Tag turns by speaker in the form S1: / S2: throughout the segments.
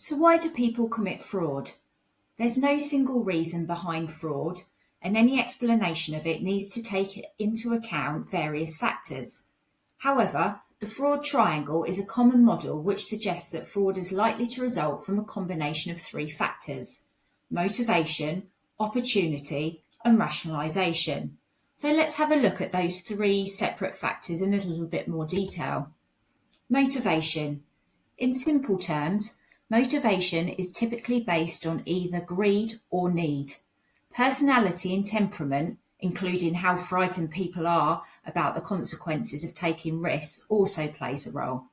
S1: So why do people commit fraud? There's no single reason behind fraud, and any explanation of it needs to take into account various factors. However, the fraud triangle is a common model which suggests that fraud is likely to result from a combination of three factors: motivation, opportunity, and rationalisation. So let's have a look at those three separate factors in a little bit more detail. Motivation. In simple terms, motivation is typically based on either greed or need. Personality and temperament, including how frightened people are about the consequences of taking risks, also plays a role.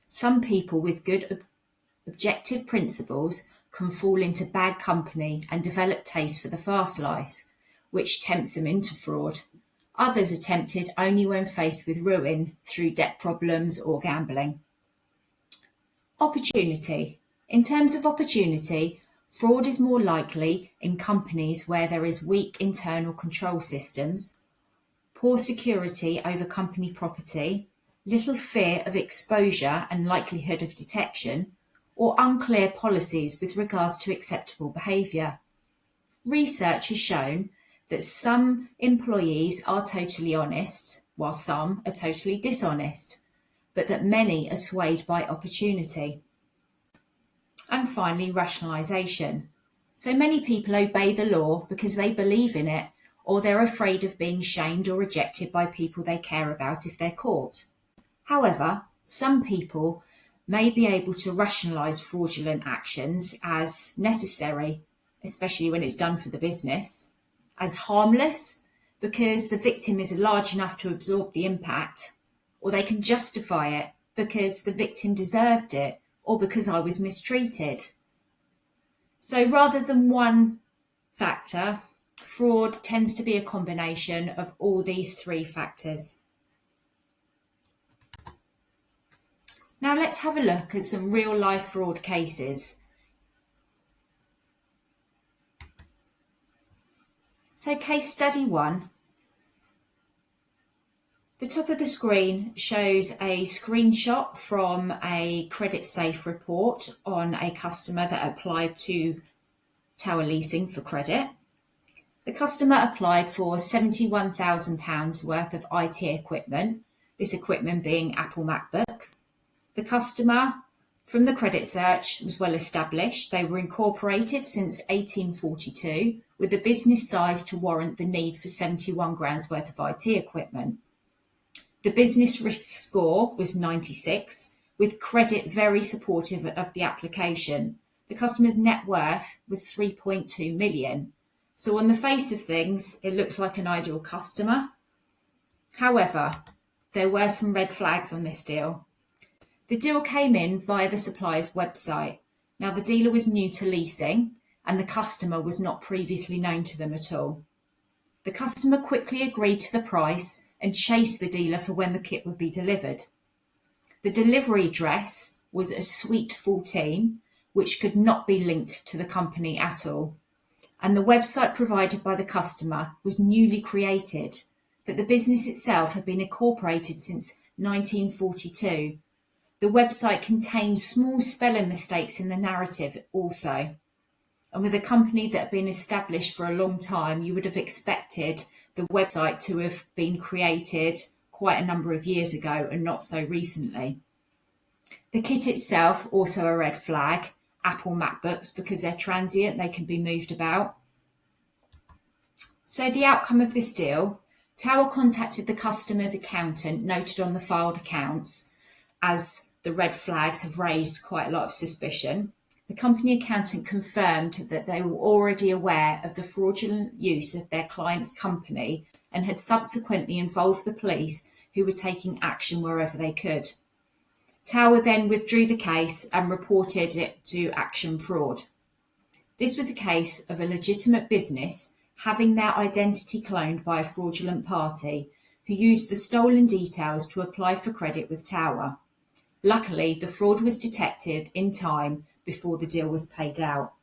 S1: Some people with good objective principles can fall into bad company and develop taste for the fast life, which tempts them into fraud. Others are tempted only when faced with ruin through debt problems or gambling. Opportunity. In terms of opportunity, fraud is more likely in companies where there is weak internal control systems, poor security over company property, little fear of exposure and likelihood of detection, or unclear policies with regards to acceptable behaviour. Research has shown that some employees are totally honest, while some are totally dishonest, but that many are swayed by opportunity. And finally, rationalisation. So many people obey the law because they believe in it, or they're afraid of being shamed or rejected by people they care about if they're caught. However, some people may be able to rationalise fraudulent actions as necessary, especially when it's done for the business, as harmless because the victim is large enough to absorb the impact, or they can justify it because the victim deserved it or because I was mistreated. So rather than one factor, fraud tends to be a combination of all these three factors. Now let's have a look at some real life fraud cases. So case study 1. The top of the screen shows a screenshot from a credit safe report on a customer that applied to Tower Leasing for credit. The customer applied for £71,000 worth of IT equipment, this equipment being Apple MacBooks. The customer, from the credit search, was well established. They were incorporated since 1842 with the business size to warrant the need for 71 grand's worth of IT equipment. The business risk score was 96, with credit very supportive of the application. The customer's net worth was 3.2 million. So on the face of things, it looks like an ideal customer. However, there were some red flags on this deal. The deal came in via the supplier's website. Now, the dealer was new to leasing and the customer was not previously known to them at all. The customer quickly agreed to the price and chased the dealer for when the kit would be delivered. The delivery address was a Suite 14, which could not be linked to the company at all. And the website provided by the customer was newly created, but the business itself had been incorporated since 1942. The website contained small spelling mistakes in the narrative also. And with a company that had been established for a long time, you would have expected the website to have been created quite a number of years ago and not so recently. The kit itself, also a red flag. Apple MacBooks, because they're transient, they can be moved about. So the outcome of this deal, Tower contacted the customer's accountant noted on the filed accounts, as the red flags have raised quite a lot of suspicion. The company accountant confirmed that they were already aware of the fraudulent use of their client's company and had subsequently involved the police, who were taking action wherever they could. Tower then withdrew the case and reported it to Action Fraud. This was a case of a legitimate business having their identity cloned by a fraudulent party who used the stolen details to apply for credit with Tower. Luckily, the fraud was detected in time before the deal was paid out.